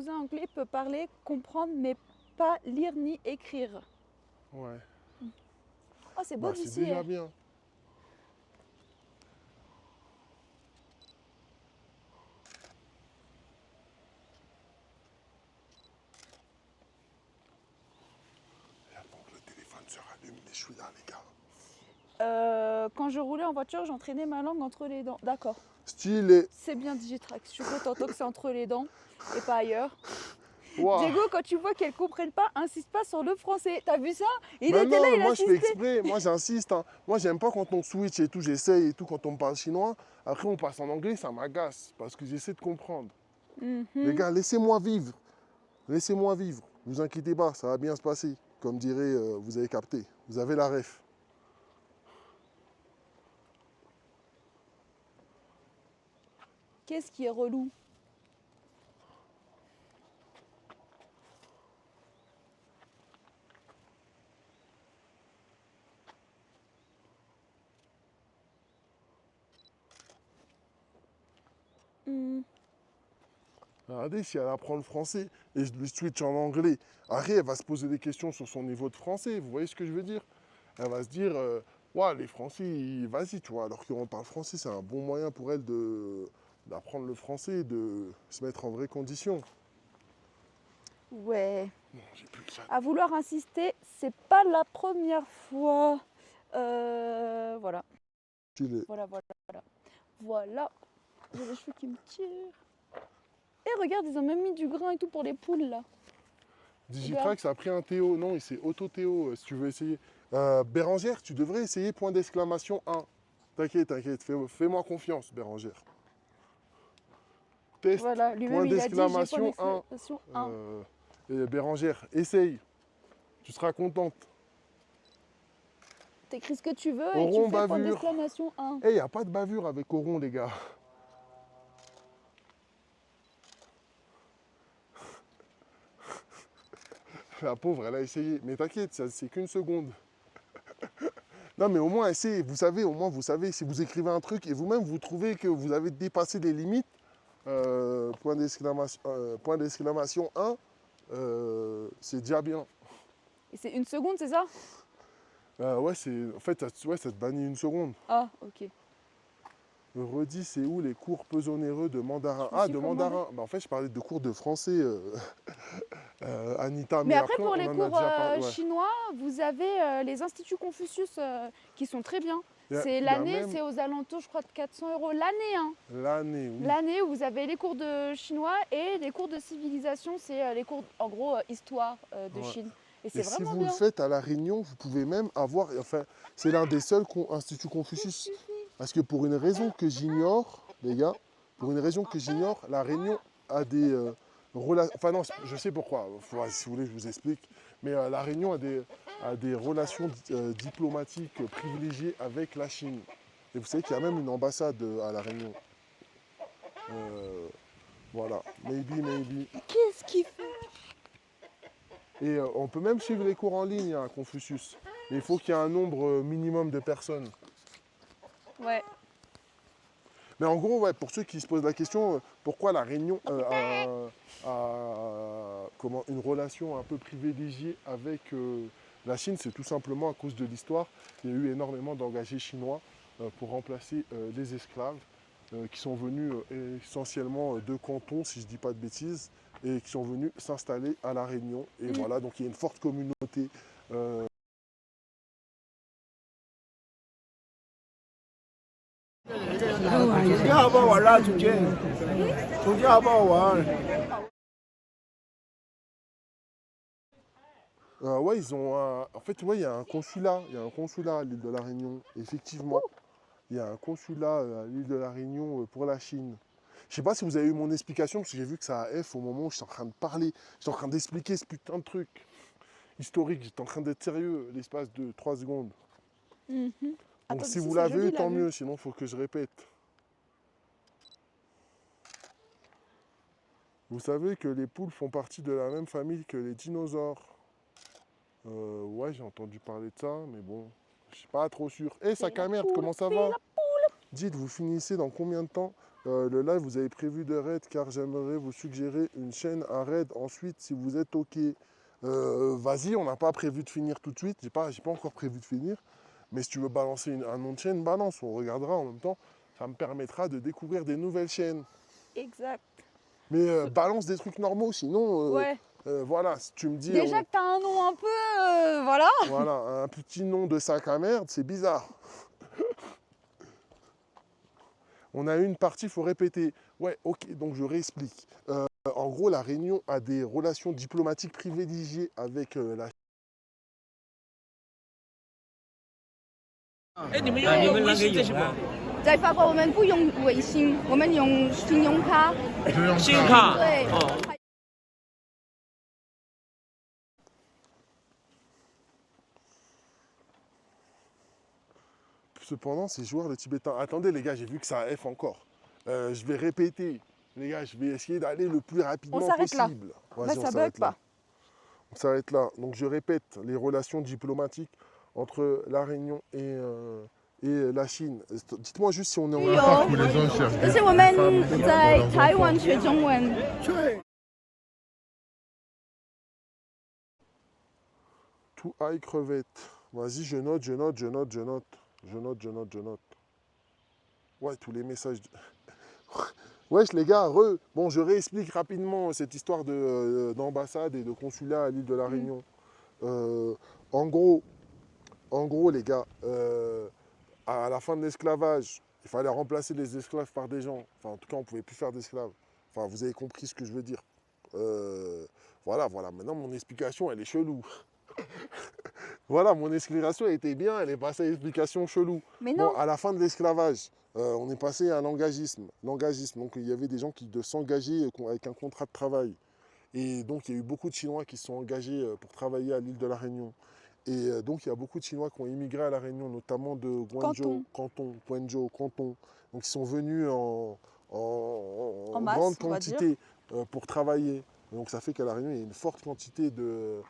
cousin anglais peut parler, comprendre, mais pas lire ni écrire. Ouais. Oh, c'est beau Bah, c'est d'ici. déjà bien. J'attends que le téléphone se rallume, mais je suis là, les gars. Quand je roulais en voiture, j'entraînais ma langue entre les dents. D'accord. Stylé. C'est bien Digitrax. Je suis contente que c'est entre les dents et pas ailleurs. Wow. Diego, quand tu vois qu'elles comprennent pas, insiste pas sur le français. T'as vu ça? Il Mais était là, non, il moi je fais insistait. exprès, moi j'insiste. Hein. Moi j'aime pas quand on switch et tout, j'essaye et tout quand on me parle chinois. Après on passe en anglais, ça m'agace parce que j'essaie de comprendre. Les gars, laissez-moi vivre. Laissez-moi vivre. Vous inquiétez pas, ça va bien se passer. Comme dirait, vous avez capté. Vous avez la ref. Qu'est-ce qui est relou? Regardez, si elle apprend le français et je lui switch en anglais, après elle va se poser des questions sur son niveau de français. Vous voyez ce que je veux dire? Elle va se dire, ouais, les Français, vas-y, tu vois. Alors qu'on parle français, c'est un bon moyen pour elle d'apprendre le français, de se mettre en vraies conditions. Ouais. Non, j'ai plus que ça. À vouloir insister, c'est pas la première fois. Voilà. Stylé. Voilà. J'ai les cheveux qui me tirent. Et regarde, ils ont même mis du grain et tout pour les poules là. Digitrax a pris un Théo. Non, il s'est auto-Théo, si tu veux essayer. Bérangère, tu devrais essayer point d'exclamation 1. T'inquiète, t'inquiète, fais-moi confiance, Bérangère. Test, Voilà, point lui-même il a dit j'ai point d'exclamation 1. d'exclamation 1. Et Bérangère, essaye. Tu seras contente. T'écris ce que tu veux et tu Oron fais point bavure. d'exclamation 1. Eh, il n'y a pas de bavure avec Oron, les gars. La pauvre, elle a essayé. Mais t'inquiète, c'est qu'une seconde. Non, mais au moins, essayez. Vous savez, au moins, vous savez, si vous écrivez un truc et vous-même, vous trouvez que vous avez dépassé les limites, point d'exclamation 1, c'est déjà bien. Et c'est une seconde, c'est ça? Ouais, en fait, ouais, ça te bannit une seconde. Ah, ok. Redis, c'est où les cours peu onéreux de mandarin? Je me Ah, suis de commandé. mandarin. Bah, en fait, je parlais de cours de français, Anita, Mais mais après, après, pour on les en a cours déjà parlé. Ouais. chinois, vous avez les instituts Confucius qui sont très bien. C'est Il y a l'année, même c'est aux alentours, je crois, de 400 euros l'année. Hein. l'année, oui. L'année où vous avez les cours de chinois et les cours de civilisation, c'est les cours, en gros, histoire de Ouais. Chine. Et Et c'est si vraiment vous le bien. faites à La Réunion, vous pouvez même avoir, enfin, c'est l'un des seuls instituts Confucius. Parce que pour une raison que j'ignore, les gars, pour une raison que j'ignore, La Réunion a des relations, enfin non, je sais pourquoi, si vous voulez, je vous explique, mais La Réunion a des relations diplomatiques privilégiées avec la Chine. Et vous savez qu'il y a même une ambassade à La Réunion. Voilà, maybe. Qu'est-ce qu'il fait? Et on peut même suivre les cours en ligne à Confucius. Mais il faut qu'il y ait un nombre minimum de personnes. Ouais. Mais en gros, ouais, pour ceux qui se posent la question, pourquoi la Réunion a une relation un peu privilégiée avec la Chine, c'est tout simplement à cause de l'histoire. Il y a eu énormément d'engagés chinois pour remplacer les esclaves qui sont venus essentiellement de Canton, si je ne dis pas de bêtises, et qui sont venus s'installer à La Réunion. Et voilà, donc il y a une forte communauté. euh, 暑假好不好玩啦？楚健，暑假好不好玩？ ouais, ils ont en fait, ouais, il y a un consulat. Il y a un consulat à l'île de la Réunion, effectivement. Il y a un consulat à l'île de la Réunion pour la Chine. Je sais pas si vous avez eu mon explication, parce que j'ai vu que ça a F au moment où j'étais en train de parler. J'étais en train d'expliquer ce putain de truc historique. J'étais en train d'être sérieux l'espace de 3 secondes. Donc Attends, si d'ici, vous c'est l'avez joli, eu, la tant vue. mieux. Sinon, il faut que je répète. Vous savez que les poules font partie de la même famille que les dinosaures. Ouais, j'ai entendu parler de ça, mais bon, je suis pas trop sûr. Eh, sac à merde, comment ça va? Dites, vous finissez dans combien de temps Le live, vous avez prévu de raid car j'aimerais vous suggérer une chaîne à raid ensuite si vous êtes OK. Vas-y, on n'a pas prévu de finir tout de suite. J'ai pas encore prévu de finir. Mais si tu veux balancer un nom de chaîne, balance. On regardera en même temps. Ça me permettra de découvrir des nouvelles chaînes. Exact. Mais balance des trucs normaux, sinon, Ouais. voilà, si tu me dis... Déjà que t'as un nom un peu, voilà. Voilà, un petit nom de sac à merde, c'est bizarre. On a une partie, il faut répéter. Ouais, ok, donc je réexplique. En gros, la Réunion a des relations diplomatiques privilégiées avec la 哎，你们用微信这是不？在法国我们不用微信，我们用信用卡。信用卡。对。哦。 Cependant, ces joueurs de tibétain. Attendez, les gars, j'ai vu que ça F encore. Je vais répéter. Les gars, je vais essayer d'aller le plus rapidement possible. Là, ça bug pas. On s'arrête là. Donc, je répète, les relations diplomatiques entre la Réunion et la Chine. Dites-moi juste si on est en retard ou les gens cherchent. 这是我们在台湾学中文。 Tout high crevette. Vas-y, je note. Je note. Ouais, tous les messages. Wesh les gars, bon, je réexplique rapidement cette histoire d'ambassade et de consulat à l'île de la Réunion. En gros, les gars, à la fin de l'esclavage, il fallait remplacer les esclaves par des gens. Enfin, en tout cas, on ne pouvait plus faire d'esclaves. Enfin, vous avez compris ce que je veux dire. Voilà. Maintenant, mon explication, elle est chelou. Voilà, mon explication était bien, elle est passée à une explication chelou. Mais non. Bon, à la fin de l'esclavage, on est passé à l'engagisme. Donc, il y avait des gens qui devaient s'engager avec un contrat de travail. Et donc, il y a eu beaucoup de Chinois qui se sont engagés pour travailler à l'île de la Réunion. Et donc, il y a beaucoup de Chinois qui ont immigré à la Réunion, notamment de Guangzhou, Canton. Donc, ils sont venus en masse, grande quantité pour travailler. Donc, ça fait qu'à la Réunion, il y a une forte quantité de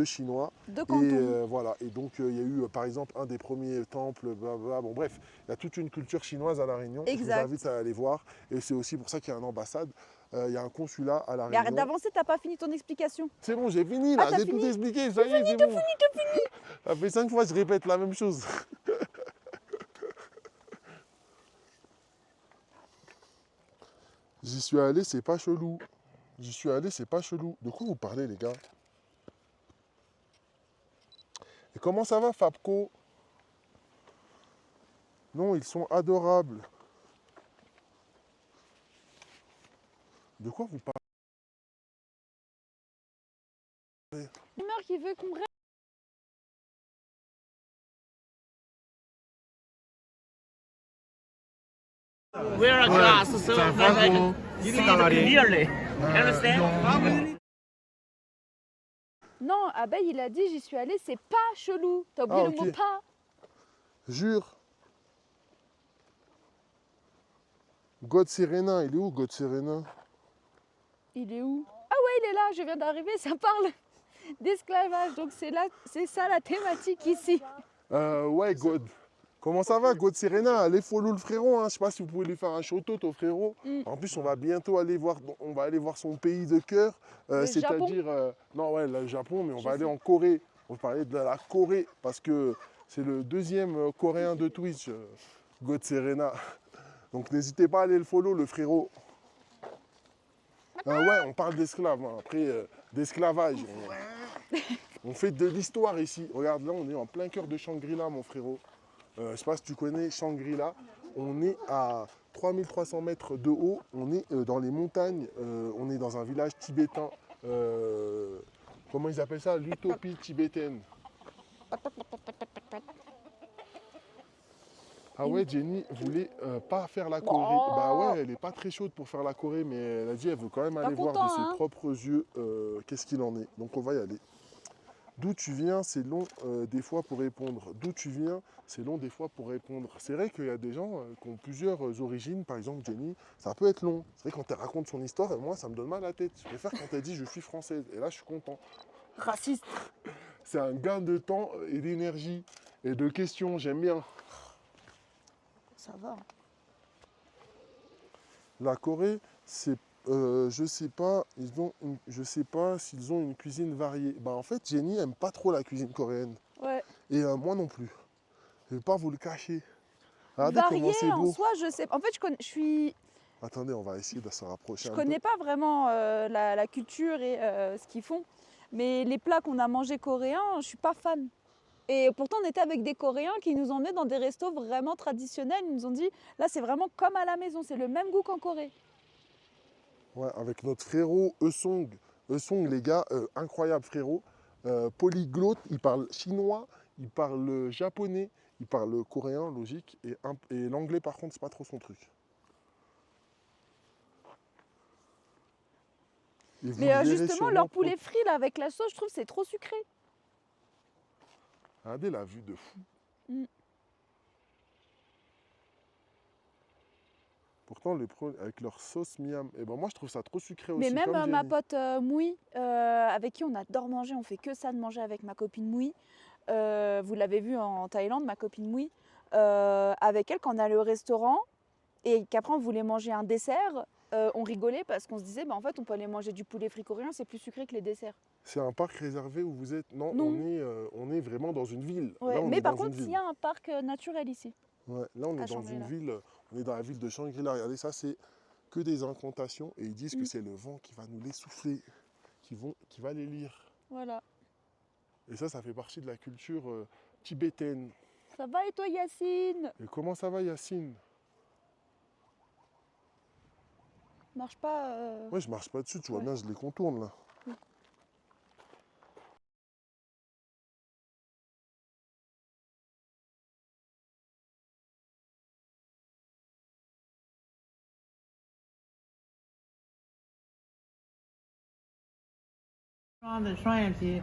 Chinois. De Canton. Et voilà. Et donc, il y a eu, par exemple, un des premiers temples, blablabla. Bon, bref, il y a toute une culture chinoise à La Réunion. Exact. Je vous invite à aller voir. Et c'est aussi pour ça qu'il y a une ambassade. Il y a un consulat à La Mais Réunion. arrête d'avancer, t'as pas fini ton explication. C'est bon, j'ai fini là, j'ai tout expliqué. Ça y est, c'est bon. Ça fait 5 fois que je répète la même chose. J'y suis allé, c'est pas chelou. De quoi vous parlez, les gars? Et comment ça va, Fabco? Non, ils sont adorables. De quoi vous parlez? Humeur qui veut qu'on reste. Wear a glass so that I can see it clearly. Understand? Non, Abeille, il a dit j'y suis allé, c'est pas chelou. T'as oublié le mot pas. Jure. God Serena, il est où God Serena? Il est où? Ah ouais, il est là, je viens d'arriver, ça parle d'esclavage. Donc c'est ça la thématique ici. Ouais, God. Comment ça va, God Serena? Allez follow le frérot, hein. Je sais pas si vous pouvez lui faire un shout-out au frérot. En plus, on va bientôt aller voir son pays de cœur. C'est-à-dire, non, ouais, le Japon, mais on va aller en Corée. On va parler de la Corée, parce que c'est le deuxième coréen de Twitch, God Serena. Donc n'hésitez pas à aller le follow, le frérot. Ouais, on parle d'esclaves, hein. Après, d'esclavage. On fait de l'histoire ici. Regarde, là, on est en plein cœur de Shangri-La, mon frérot. Je ne sais pas si tu connais Shangri-La. On est à 3300 mètres de haut. On est dans les montagnes. On est dans un village tibétain. Comment ils appellent ça? L'utopie tibétaine. Ah ouais, Jenny voulait pas faire la Corée. Bah ouais, elle est pas très chaude pour faire la Corée, mais elle a dit elle veut quand même aller voir de ses propres yeux qu'est-ce qu'il en est. Donc on va y aller. D'où tu viens, c'est long des fois pour répondre. D'où tu viens, c'est long des fois pour répondre. C'est vrai qu'il y a des gens qui ont plusieurs origines. Par exemple, Jenny, ça peut être long. C'est vrai quand elle raconte son histoire, moi, ça me donne mal à la tête. Je préfère quand elle dit je suis française. Et là, je suis content. Raciste. C'est un gain de temps et d'énergie et de questions. J'aime bien. Ça va. La Corée, c'est, je sais pas, je sais pas s'ils ont une cuisine variée. Bah en fait, Jenny aime pas trop la cuisine coréenne. Ouais. Et moi non plus. Je vais pas vous le cacher. Regardez comment Varié c'est en beau. soi, je sais. En fait, Attendez, on va essayer de se rapprocher je un peu. connais pas vraiment la culture et ce qu'ils font. Mais les plats qu'on a mangés coréens, je suis pas fan. Et pourtant, on était avec des Coréens qui nous emmenaient dans des restos vraiment traditionnels. Ils nous ont dit, là, c'est vraiment comme à la maison, c'est le même goût qu'en Corée. Ouais, avec notre frérot Eusong. Eusong, les gars, incroyable frérot. Polyglotte, il parle chinois, il parle japonais, il parle coréen, logique. Et l'anglais, par contre, c'est pas trop son truc. Et vous Mais le verrez justement, sûrement leur poulet frit là, avec la sauce, je trouve que c'est trop sucré. Regardez la vue de fou. Mm. Pourtant, avec leur sauce miam, et ben moi je trouve ça trop sucré Mais aussi. même comme ma Jenny. pote Moui, avec qui on adore manger, on fait que ça de manger avec ma copine Moui. Vous l'avez vu en Thaïlande, ma copine Moui. Avec elle, quand on allait au restaurant et qu'après on voulait manger un dessert, on rigolait parce qu'on se disait, bah, en fait, on peut aller manger du poulet frit coréen, c'est plus sucré que les desserts. C'est un parc réservé où vous êtes. Non, Non. On est vraiment dans une ville. Ouais. Là, on Mais est par dans une contre, il ville. y a un parc naturel ici. Ouais, là, on à est dans une Shangri-La. ville. On est dans la ville de Shangri-La. Regardez, ça, c'est que des incantations. Et ils disent que Mm. c'est le vent qui va nous les souffler, qui va les lire. Voilà. Et ça fait partie de la culture tibétaine. Ça va et toi, Yacine? Et comment ça va, Yacine? Marche pas. Ouais, je marche pas dessus, tu vois Ouais. bien, je les contourne là.装的双眼皮，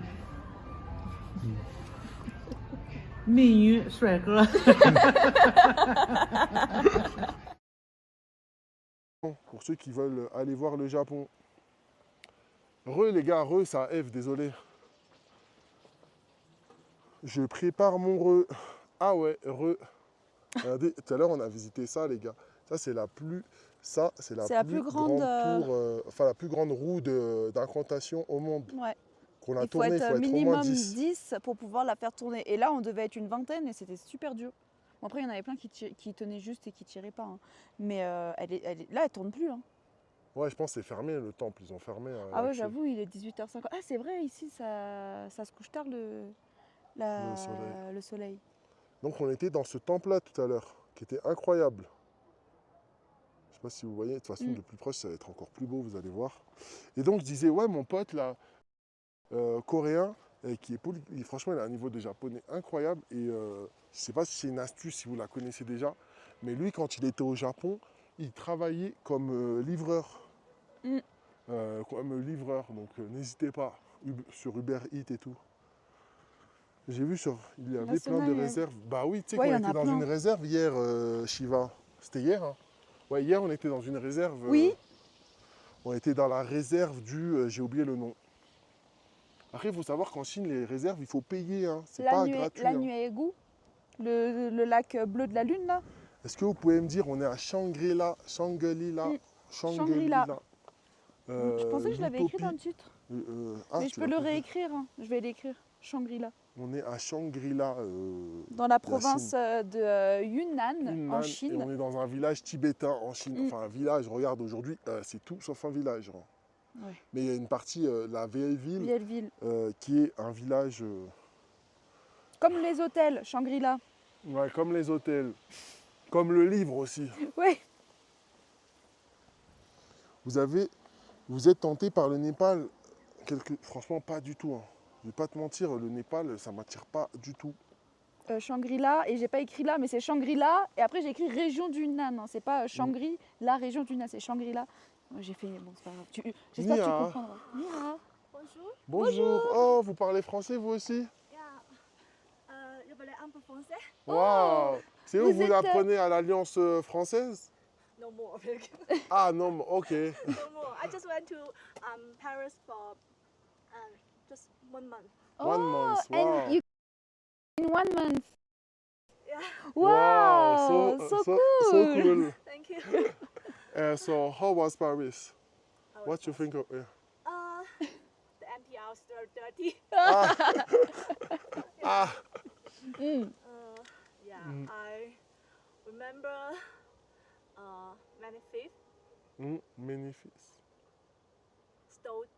美女帅哥。Pour ceux qui veulent aller voir le Japon. Les gars, ça F, désolé. Je prépare mon Ah ouais, Regardez, tout à l'heure on a visité ça, les gars. Ça c'est la plus grande tour, enfin la plus grande roue d'incantation au monde. Ouais. Qu'on a Il faut tourné, être au moins minimum 10. 10 pour pouvoir la faire tourner. Et là, on devait être une vingtaine et c'était super dur. Bon, après, il y en avait plein qui tenaient juste et qui tiraient pas. Hein. Mais là, elle tourne plus. Hein. Ouais, je pense que c'est fermé le temple, ils ont fermé. Ah ouais, l'accès. j'avoue, il est 18h50. Ah, c'est vrai, ici, ça se couche tard le soleil. Donc on était dans ce temple-là tout à l'heure, qui était incroyable. Je sais pas si vous voyez, de toute façon de plus proche ça va être encore plus beau, vous allez voir. Et donc je disais, ouais, mon pote là, coréen, franchement il a un niveau de japonais incroyable. Et je sais pas si c'est une astuce, si vous la connaissez déjà, mais lui quand il était au Japon, il travaillait comme livreur. Donc n'hésitez pas, sur Uber Eats et tout. J'ai vu il y avait plein de réserves. Bah oui, tu sais qu'on était dans une réserve hier, Shiva. C'était hier, hein. Ouais, hier on était dans une réserve. Oui. On était dans la réserve j'ai oublié le nom. Après, il faut savoir qu'en Chine, les réserves, il faut payer, hein. C'est pas gratuit. La Nuegu, le lac bleu de la Lune, là. Est-ce que vous pouvez me dire, on est à Shangri-La. Shangri-La. Je pensais que je l'avais écrit dans le titre. Mais je peux le réécrire, hein. Je vais l'écrire. Shangri-La. On est à Shangri-La. Dans la province de Yunnan, en Chine. Et on est dans un village tibétain en Chine. Enfin, un village, regarde, aujourd'hui, c'est tout sauf un village. Hein. Ouais. Mais il y a une partie, la vieille ville, qui est un village... Comme les hôtels, Shangri-La. Ouais, comme les hôtels. Comme le livre aussi. Oui. Vous êtes tenté par le Népal? Franchement, pas du tout. Hein. Je vais pas te mentir, le Népal, ça m'attire pas du tout. Shangri-La, et j'ai pas écrit là, mais c'est Shangri-La, et après j'ai écrit région du Yunnan. Hein. C'est pas Shangri, la région du Yunnan, c'est Shangri-La. J'ai fait, bon, c'est pas grave. J'espère que tu comprendras. Mira. Bonjour. Bonjour. Oh, vous parlez français vous aussi? Je parle un peu français. Waouh. C'est où vous apprenez à l'Alliance française? No more. Ah non, ok. No more. I just went to Paris for just 1 month. 1 month. Wow. And you in 1 month. Yeah. Wow, so cool. So cool. Thank you. So how was Paris? How What was you think of yeah. the NPRs are dirty. Ah, Yeah, I remember Magnifique magnifique.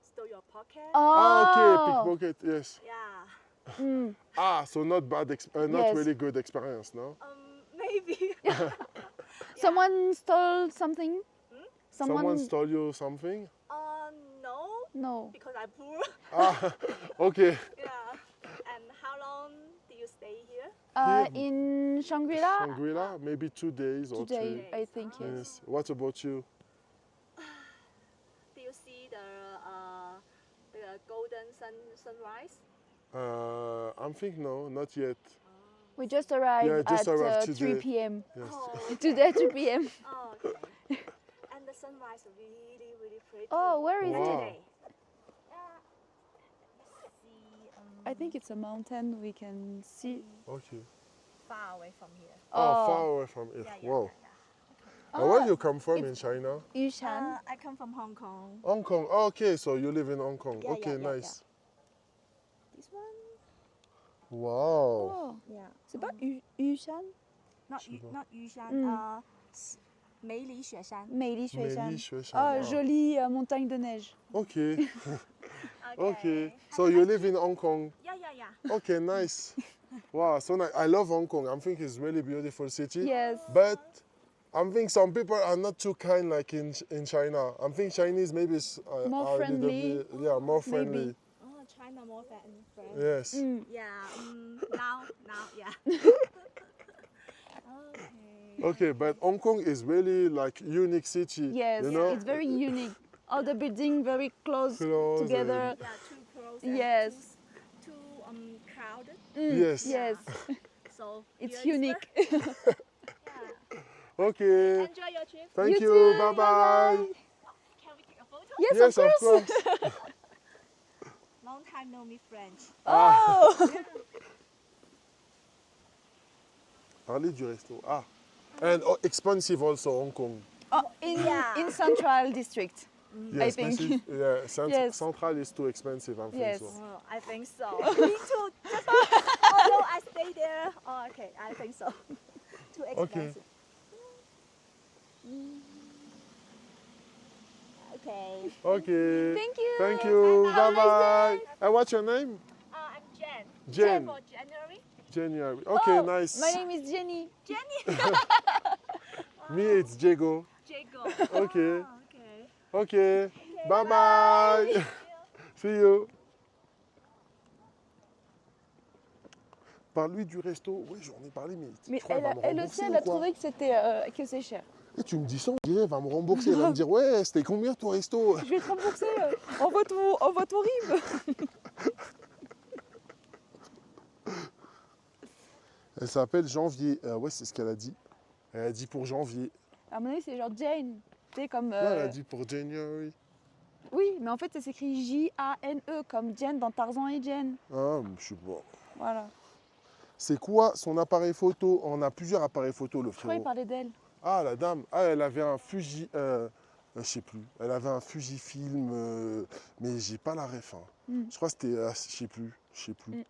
stole your pocket. Ah, okay, Oh. pickpocket, yes. Yeah. Ah, so not bad, not Yes. really good experience, no? Maybe. Someone stole something? Someone stole you something? No, No. because I'm poor. Ah, okay. Yeah. And how long do you stay here? In Shangri-La? Shangri-La, maybe 2 days or Today, 3. I think, yes. Yes. What about you? Do you see the golden sunrise? I'm thinking no, not yet. We just arrived Yeah, just at arrived 3 today. p.m. Yes. Oh, Today, 3 p.m. oh, okay. And the sunrise is really, really pretty. Oh, where is Wow. it? Today. Let's see. I think it's a mountain we can see. Okay. Far away from here. Oh, far away from it. Yeah. Wow. Where you come from in China? Yushan. I come from Hong Kong. Hong Kong. Oh, okay, so you live in Hong Kong. Yeah, Okay, yeah, nice. This one? Wow. Oh, Yeah. c'est pas Yushan? Not Yushan. Meili Xueshan. Meili Xueshan. Meili Xueshan. Oh, Wow. jolie montagne de neige. Okay. Okay. So you live in Hong Kong. Yeah. Okay, nice. Wow, so nice. I love Hong Kong. I'm thinking it's really beautiful city. Yes. But I'm thinking some people are not too kind like in China. I'm thinking Chinese maybe More are a little friendly, bit, yeah, more friendly. maybe. Oh, China more friend. Yes. Yeah. Now, yeah. Okay. Okay, but Hong Kong is really like unique city. Yes, you know? it's very unique. All the buildings very close Close together. Yeah, too close. and Yes. Too crowded. Yes. Yes, So it's here is unique. where- yeah. Okay. Enjoy your trip. Thank You you. too. Bye bye. Can we take a photo? Yes, Yes, of of course. course. Long time no meet French. Oh, Parlez du resto. Ah. And expensive also Hong Kong. oh in Central District. Yeah, I think. expensive. Yeah, Yes. Central is too expensive. I think Yes. so. Oh, I think so. Me too. Just although I stay there. Oh, okay. I think so. Too expensive. Okay. Okay. Thank you. Thank you. Bye bye. And what's your name? I'm Jen. Jen. For January. January. Okay, Oh, nice. My name is Jenny. Jenny. Me, it's Diego. Jago. Okay. Oh, okay. Okay. Bye bye. See you. Parle-lui du resto. Oui, j'en ai parlé, mais, Mais tu crois qu'elle va me elle aussi, rembourser elle ou a quoi? trouvé que c'est cher. Et tu me dis ça, on dirait, elle va me rembourser. Elle va me dire, ouais, c'était combien ton resto? Je vais te rembourser. Envoie ton RIB. Elle s'appelle Janvier. Ouais, c'est ce qu'elle a dit. Elle a dit pour janvier. À mon avis, c'est genre Jane. Tu sais, comme. Ouais, elle a dit pour January. Oui, mais en fait, ça s'écrit J-A-N-E, comme Jen dans Tarzan et Jen. Ah, je sais pas. Voilà. C'est quoi son appareil photo? On a plusieurs appareils photo, le Je crois qu'il frérot. parlait d'elle. Ah, la dame. Ah, elle avait un Fuji. Je sais plus. Elle avait un Fujifilm, mais j'ai pas la ref. Hein. Je crois que c'était. Je sais plus. Je sais plus.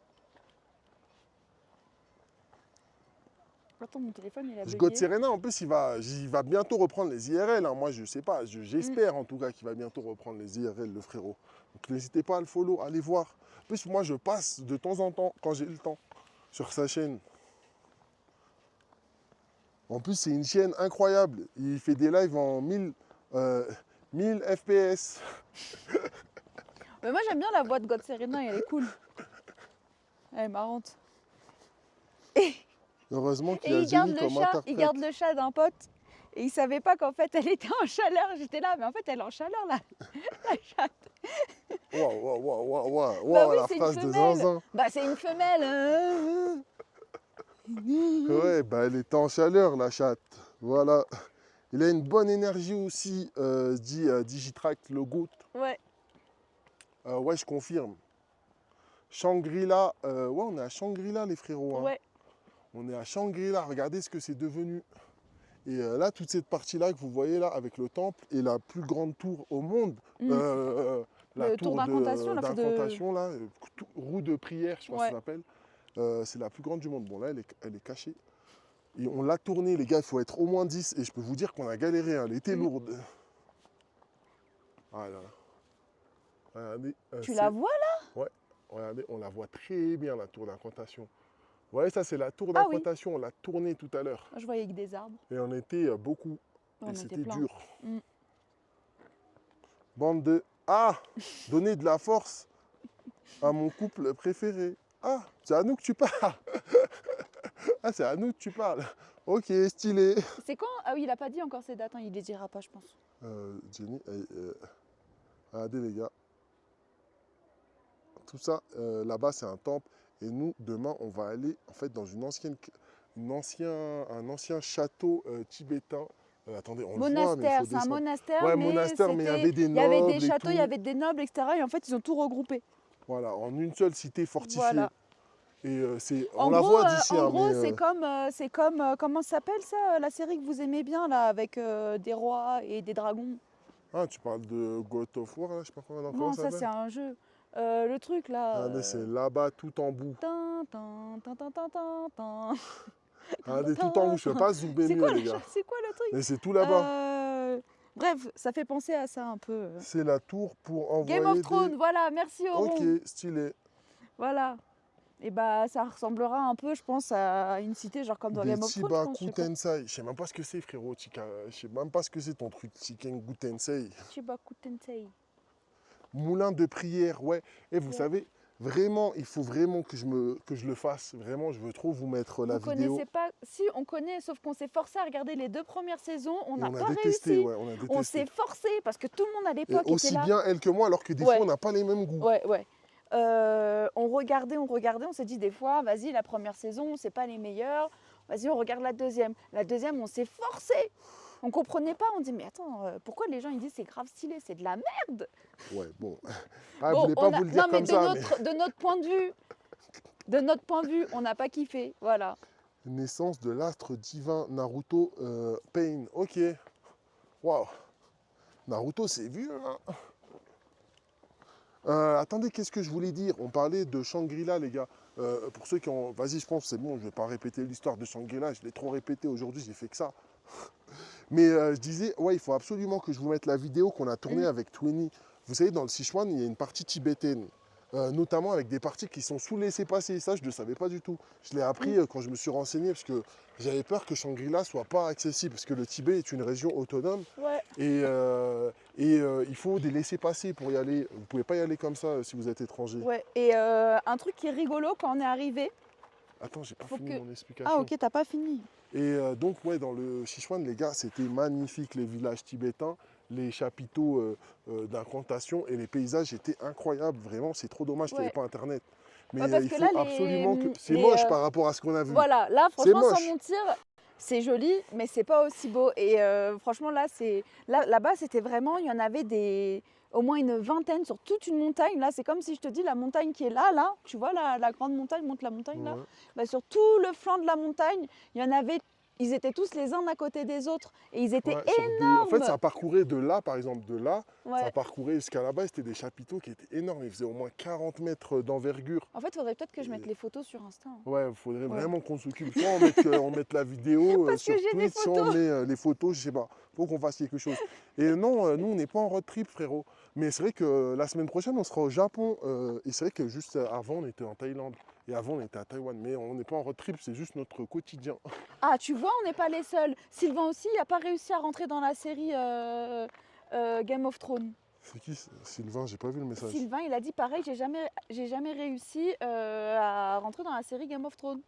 Attends, mon téléphone, il a God bugué. Serena, en plus, il va bientôt reprendre les IRL. Hein. Moi, je sais pas. J'espère en tout cas qu'il va bientôt reprendre les IRL, le frérot. Donc, n'hésitez pas à le follow, allez voir. En plus, moi, je passe de temps en temps, quand j'ai le temps, sur sa chaîne. En plus, c'est une chaîne incroyable. Il fait des lives en 1000 FPS. Mais moi, j'aime bien la voix de God Serena, elle est cool. Elle est marrante. Heureusement qu'il Et y a il garde, Jenny le comme chat, interprète. il garde le chat d'un pote. Et il savait pas qu'en fait, elle était en chaleur. J'étais là, mais en fait, elle est en chaleur, la chatte. Waouh, Bah oui, la c'est une phrase de femelle. zinzin. Bah, c'est une femelle. Ouais, bah elle est en chaleur, la chatte. Voilà. Il a une bonne énergie aussi, dit Digitract, le goût. Ouais. Ouais, je confirme. Shangri-La, ouais, on est à Shangri-La, les frérots. Hein. Ouais. On est à Shangri-La, regardez ce que c'est devenu. Et là, toute cette partie-là que vous voyez là, avec le temple et la plus grande tour au monde, la Le tour tour d'incantation, là, d'incantation, là, roue de prière, je crois que Ouais. ça s'appelle, c'est la plus grande du monde. Bon, là, elle est cachée. Et on l'a tournée, les gars, il faut être au moins 10. Et je peux vous dire qu'on a galéré, hein, elle était lourde. Voilà. Regardez, Tu la vois là? Ouais, regardez, on la voit très bien, la tour d'incantation. Vous voyez, ça, c'est la tour Ah oui. d'incantation. On l'a tournée tout à l'heure. Je voyais que des arbres. Et on était beaucoup. On Et était c'était plein. dur. Mm. Bande de... Ah, donner de la force à mon couple préféré. Ah, c'est à nous que tu parles. Ah, c'est à nous que tu parles. Ok, stylé. C'est quand? Ah oui, il a pas dit encore ses dates, hein, il les dira pas, je pense. Jenny, regardez les gars. Tout ça, là-bas, c'est un temple. Et nous, demain, on va aller en fait dans un ancien château tibétain. Attendez, on le voit, mais il Monastère, faut c'est un descendre. monastère, Ouais, mais monastère, mais il y avait des il y avait nobles des et châteaux, il y tout. avait des nobles, etc. Et en fait, ils ont tout regroupé. Voilà, en une seule cité fortifiée. Voilà. Et En on la gros, voit d'ici. en hein, gros, mais, c'est comme comment ça s'appelle ça, la série que vous aimez bien là, avec des rois et des dragons. Ah, tu parles de God of War, là, je sais pas comment, Non, comment ça s'appelle. c'est un jeu. Le truc là. Regardez, c'est là-bas, tout en bout. Tin, tin, tin, tin, tin, tin, tin. Regardez, tout en bout. Je ne peux pas zoomer C'est mieux, quoi, les gars. c'est quoi le truc? Mais c'est tout là-bas. Bref, ça fait penser à ça un peu. C'est la tour pour envoyer Game of Thrones, voilà, merci Oron. Ok, stylé. Voilà. Et bah ça ressemblera un peu, je pense, à une cité genre comme dans Des Game of Thrones. Je pense, je Chibaku sais pas. Tensei. Je sais même pas ce que c'est, frérot. Je sais même pas ce que c'est ton truc, Chikengu Tensei. Chibaku Tensei. Moulin de prière, ouais. Et vous Ouais. savez, vraiment, il faut vraiment que je le fasse. Vraiment, je veux trop vous mettre la Vous vidéo. connaissez pas? Si, on connaît, sauf qu'on s'est forcé à regarder les 2 premières saisons, on Et n'a on pas a détesté, réussi. ouais, on a On détesté. s'est forcé parce que tout le monde à Et l'époque était aussi là. bien elle que moi, alors que des Ouais. fois, on n'a pas les mêmes goûts. Ouais, ouais. On regardait, on s'est dit des fois, vas-y, la première saison, c'est pas les meilleurs, vas-y, on regarde la deuxième. La deuxième, on s'est forcé. On comprenait pas, on dit, mais attends, pourquoi les gens ils disent c'est grave stylé, c'est de la merde. Ouais, bon. Ah, Bon, je voulais pas on a- vous le dire non, mais comme ça, mais... de notre point de vue, on n'a pas kiffé, voilà. Naissance de l'astre divin Naruto Pain. Ok. Waouh. Naruto, c'est vieux, hein. Attendez, qu'est-ce que je voulais dire? On parlait de Shangri-La, les gars. Pour ceux qui ont... Vas-y, je pense, c'est bon, je vais pas répéter l'histoire de Shangri-La. Je l'ai trop répété aujourd'hui, j'ai fait que ça. Mais je disais, ouais, il faut absolument que je vous mette la vidéo qu'on a tournée avec Twinny. Vous savez, dans le Sichuan, il y a une partie tibétaine. Notamment avec des parties qui sont sous laissez-passer. Ça, je ne le savais pas du tout. Je l'ai appris quand je me suis renseigné, parce que j'avais peur que Shangri-La ne soit pas accessible, parce que le Tibet est une région autonome. Ouais. Et il faut des laissez-passer pour y aller. Vous ne pouvez pas y aller comme ça si vous êtes étranger. Ouais. Et un truc qui est rigolo quand on est arrivé. Attends, j'ai pas Faut fini que- mon explication. Ah ok, t'as pas fini. Et donc, ouais, dans le Sichuan, les gars, c'était magnifique, les villages tibétains, les chapiteaux d'incantation et les paysages étaient incroyables. Vraiment, c'est trop dommage qu'il n'y Ouais. ait pas Internet. Mais Ouais, parce il que faut là, absolument que... C'est les, moche par rapport à ce qu'on a vu. Voilà, là franchement moche. sans mentir, c'est joli, mais c'est pas aussi beau. Et franchement là-bas c'était vraiment, il y en avait au moins une vingtaine sur toute une montagne. Là c'est comme si je te dis la montagne qui est là, tu vois la grande montagne, monte la montagne là. Ouais. Bah, sur tout le flanc de la montagne, il y en avait, ils étaient tous les uns à côté des autres et ils étaient Ouais, sur énormes. En fait, ça parcourait de là, par exemple, de là, Ouais. ça parcourait jusqu'à là-bas. C'était des chapiteaux qui étaient énormes. Ils faisaient au moins 40 mètres d'envergure. En fait, il faudrait peut-être que je mette les photos sur Insta. hein. Ouais, il faudrait Ouais. vraiment qu'on s'occupe. Soit on mette la vidéo Parce sur que j'ai des Twitch, soit on met les photos, je sais pas. Faut qu'on fasse quelque chose. Et non, nous, on n'est pas en road trip, frérot. Mais c'est vrai que la semaine prochaine, on sera au Japon. Et c'est vrai que juste avant, on était en Thaïlande. Et avant, on était à Taïwan. Mais on n'est pas en road trip, c'est juste notre quotidien. Ah, tu vois, on n'est pas les seuls. Sylvain aussi, il n'a pas réussi à rentrer dans la série Game of Thrones. C'est qui Sylvain? J'ai pas vu le message. Sylvain, il a dit pareil, j'ai jamais réussi à rentrer dans la série Game of Thrones.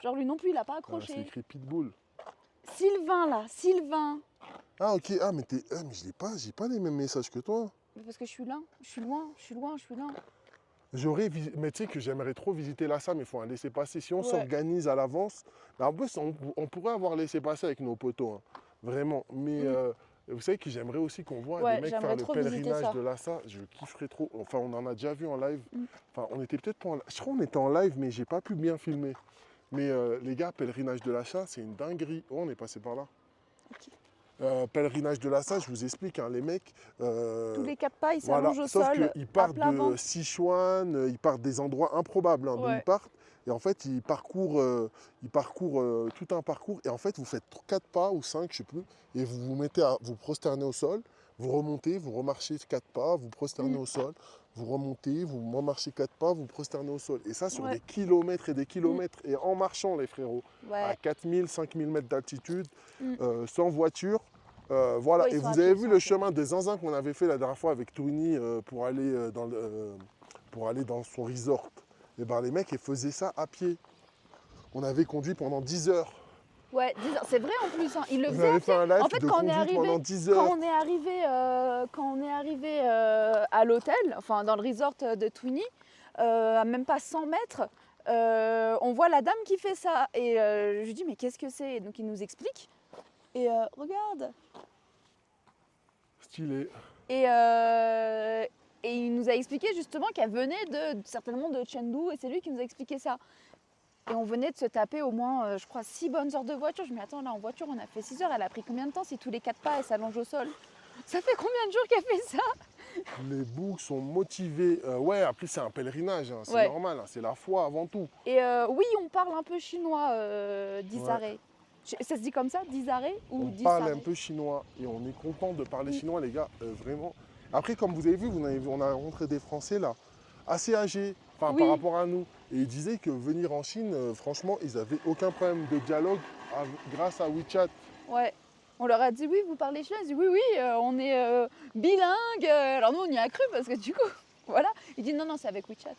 Genre lui non plus, il n'a pas Ah, accroché. c'est écrit Pitbull. Sylvain là, Sylvain. Ah, ok. Ah, mais j'ai pas les mêmes messages que toi. Mais parce que je suis là, je suis loin. Mais tu sais que j'aimerais trop visiter la Sam, il faut un laisser-passer. Si on Ouais. s'organise à l'avance, bah, en plus, on pourrait avoir laissé-passer avec nos potos, hein, vraiment. Mais vous savez que j'aimerais aussi qu'on voit Ouais, des mecs j'aimerais faire le trop visiter pèlerinage ça. de Lhasa. Je kifferais trop. Enfin, on en a déjà vu en live. Mm. Enfin, on était peut-être pas en live. Je crois qu'on était en live, mais j'ai pas pu bien filmer. Mais les gars, pèlerinage de Lhasa, c'est une dinguerie. Oh, on est passé par là. Pèlerinage de la Salle, je vous explique, hein, les mecs. Tous les 4 pas, ils Voilà, s'allongent au sauf sol. qu'ils à partent plat de ventre. Sichuan, ils partent des endroits improbables hein, d'où Ouais. ils partent. Et en fait, ils parcourent tout un parcours. Et en fait, vous faites 4 pas ou 5, je sais plus. Et vous vous mettez à vous prosterner au sol. Vous remontez, vous remarchez 4 pas, vous prosternez au sol. Vous remontez, vous remarchez 4 pas, vous prosternez au sol. Et ça sur Ouais. des kilomètres et des kilomètres. Et en marchant, les frérots. À Ouais. 4000, 5000 mètres d'altitude, Mm. sans voiture. Voilà, Ouais, ils et sont à vous pied, avez ils vu sont le à pied. chemin de zinzin qu'on avait fait la dernière fois avec Twinny pour aller dans son resort. Et ben les mecs, ils faisaient ça à pied. On avait conduit pendant 10 heures. Ouais, 10 heures. C'est vrai en plus, hein. Ils le On faisaient à avait pied. fait un live En fait, de quand on est conduite pendant arrivé, 10 quand heures. on est arrivé, à l'hôtel, enfin dans le resort de Twinny, à même pas 100 mètres, on voit la dame qui fait ça. Et je lui dis, mais qu'est-ce que c'est? Et donc il nous explique. Et regarde. Stylé. Et il nous a expliqué justement qu'elle venait certainement de Chengdu. Et c'est lui qui nous a expliqué ça. Et on venait de se taper au moins, je crois, 6 bonnes heures de voiture. Je me dis, attends, là en voiture, on a fait 6 heures. Elle a pris combien de temps si tous les 4 pas, elle s'allonge au sol? Ça fait combien de jours qu'elle fait ça? Les boucs sont motivés. Ouais, après c'est un pèlerinage, hein, c'est Ouais. normal, hein, c'est la foi avant tout. Et oui, on parle un peu chinois, d'Isaré. Ça se dit comme ça, d'Isaré ou On d'Isaré? parle un peu chinois et on est content de parler chinois, les gars, vraiment. Après, comme vous avez vu, on a rencontré des Français là, assez âgés Oui. par rapport à nous. Et ils disaient que venir en Chine, franchement, ils n'avaient aucun problème de dialogue grâce à WeChat. Ouais. On leur a dit, oui, vous parlez chinois? Ils disent, oui, oui, on est bilingue. Alors nous, on y a cru parce que du coup, voilà. Ils disent, non, non, c'est avec WeChat.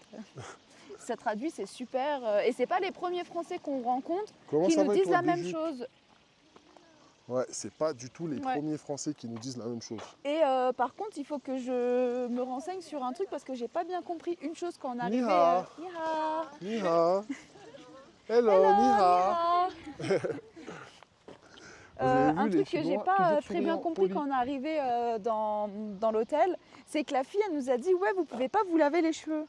Ça traduit, c'est super. Et c'est pas les premiers Français qu'on rencontre Comment qui ça nous va, disent toi, la même Brigitte? chose. Ouais, c'est pas du tout les Ouais. premiers Français qui nous disent la même chose. Et par contre, il faut que je me renseigne sur un truc parce que j'ai pas bien compris une chose quand on est arrivé. Ni hao. Ni hao. Ni hao. Hello, Hello, ni ni hao. hao. Vous avez vu, Un les truc que j'ai Chinois, pas toujours très bien souriants, compris polis. quand on est arrivé dans l'hôtel, c'est que la fille elle nous a dit, ouais, vous pouvez pas vous laver les cheveux.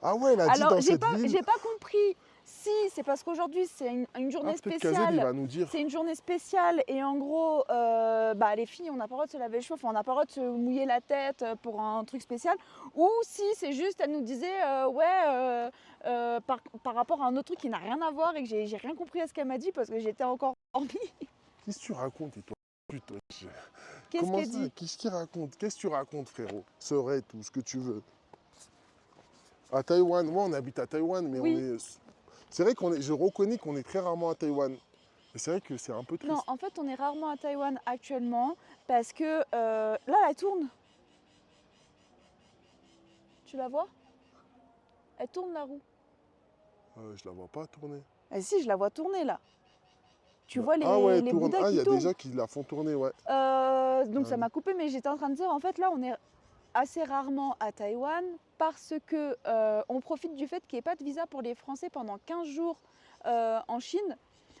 Ah ouais, elle a dit Alors dans cette ville. j'ai pas compris si c'est parce qu'aujourd'hui c'est une journée Peut-être Kazel, il spéciale. va nous dire. C'est une journée spéciale et en gros, les filles, on n'a pas le droit de se laver les cheveux, enfin, on n'a pas le droit de se mouiller la tête pour un truc spécial. Ou si c'est juste, elle nous disait, par rapport à un autre truc qui n'a rien à voir et que j'ai rien compris à ce qu'elle m'a dit parce que j'étais encore dormie. Qu'est-ce que tu racontes, et toi? Putain, Qu'est-ce comment qu'elle ça? dit? Qu'est-ce qu'il raconte? Qu'est-ce que tu racontes, frérot? Serait tout ce que tu veux. À Taïwan, moi on habite à Taïwan, mais Oui. on est. C'est vrai je reconnais qu'on est très rarement à Taïwan. Et c'est vrai que c'est un peu triste. Non, en fait, on est rarement à Taïwan actuellement parce que là, elle tourne. Tu la vois? Elle tourne la roue. Je la vois pas tourner. Ah si, je la vois tourner là. Tu Bah, vois les, ah ouais, les tourne. Bouddhas Ah, il qui y a tournent. des gens qui la font tourner, ouais. Donc ça Ouais. m'a coupé, mais j'étais en train de dire, en fait, là, on est assez rarement à Taïwan parce que on profite du fait qu'il n'y ait pas de visa pour les Français pendant 15 jours en Chine.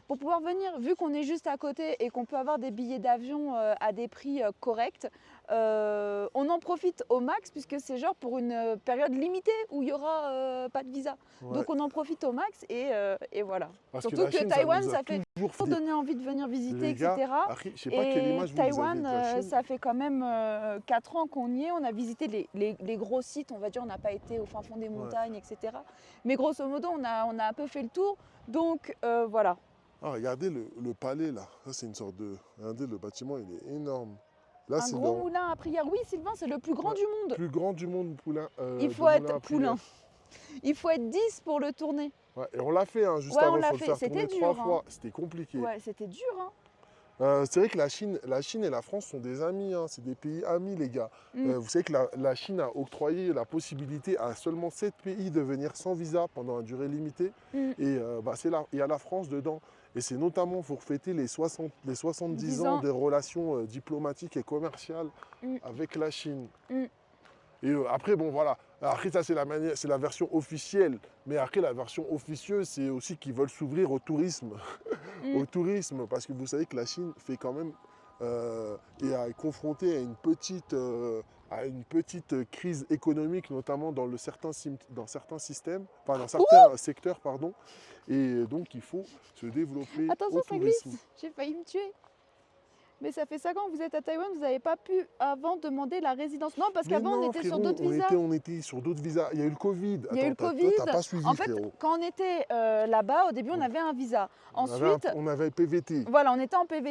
Pour pouvoir venir, vu qu'on est juste à côté et qu'on peut avoir des billets d'avion à des prix corrects, on en profite au max puisque c'est genre pour une période limitée où il n'y aura pas de visa. Ouais. Donc on en profite au max et voilà. Parce Surtout la que Chine, Taïwan, nous a ça fait toujours pour des- donner envie de venir visiter, Les gars, etc. après, je sais pas quelle Et image vous Taïwan, avez de la Chine. ça fait quand même 4 ans qu'on y est. On a visité les gros sites, on va dire, on n'a pas été au fin fond des montagnes, etc. Mais grosso modo, on a un peu fait le tour. Donc voilà. Ah, regardez le palais là. Ça, c'est une sorte de. Regardez, le bâtiment, il est énorme. Là, Un c'est gros le moulin à prière. Oui, Sylvain, c'est le plus grand Ouais. du monde. plus grand du monde, poulain. Il de faut moulin être à prière. poulain. Il faut être 10 pour le tourner. Ouais, et on l'a fait, hein, juste Ouais, on avant, il l'a faut le fait. faire C'était tourner dur, 3 hein. fois. C'était compliqué. Ouais, c'était dur, hein. C'est vrai que la Chine et la France sont des amis, hein, c'est des pays amis, les gars. Mm. Vous savez que la Chine a octroyé la possibilité à seulement 7 pays de venir sans visa pendant une durée limitée. Mm. Et il y a la France dedans. Et c'est notamment pour fêter les 70 10 ans ans. des relations diplomatiques et commerciales Mm. avec la Chine. Mm. Et après, bon, voilà. Après, ça, c'est la version officielle. Mais après, la version officieuse, c'est aussi qu'ils veulent s'ouvrir au tourisme. Mm. Au tourisme, parce que vous savez que la Chine fait quand même et est confrontée à une petite crise économique, notamment dans certains systèmes, enfin dans certains secteurs, pardon. Et donc il faut se développer Attention, au ça glisse. tourisme. J'ai failli me tuer. Mais ça fait 5 ans que vous êtes à Taïwan, vous n'avez pas pu avant demander la résidence. Non, parce Mais qu'avant on non, était sur frérot, d'autres visas. on était sur d'autres visas. Il y a eu le Covid. Il y a eu le Attends, Covid. toi, t'as pas suivi, En fait, frérot. quand on était là-bas, au début, on avait un visa. Ensuite, On avait PVT. voilà, on était en PVT.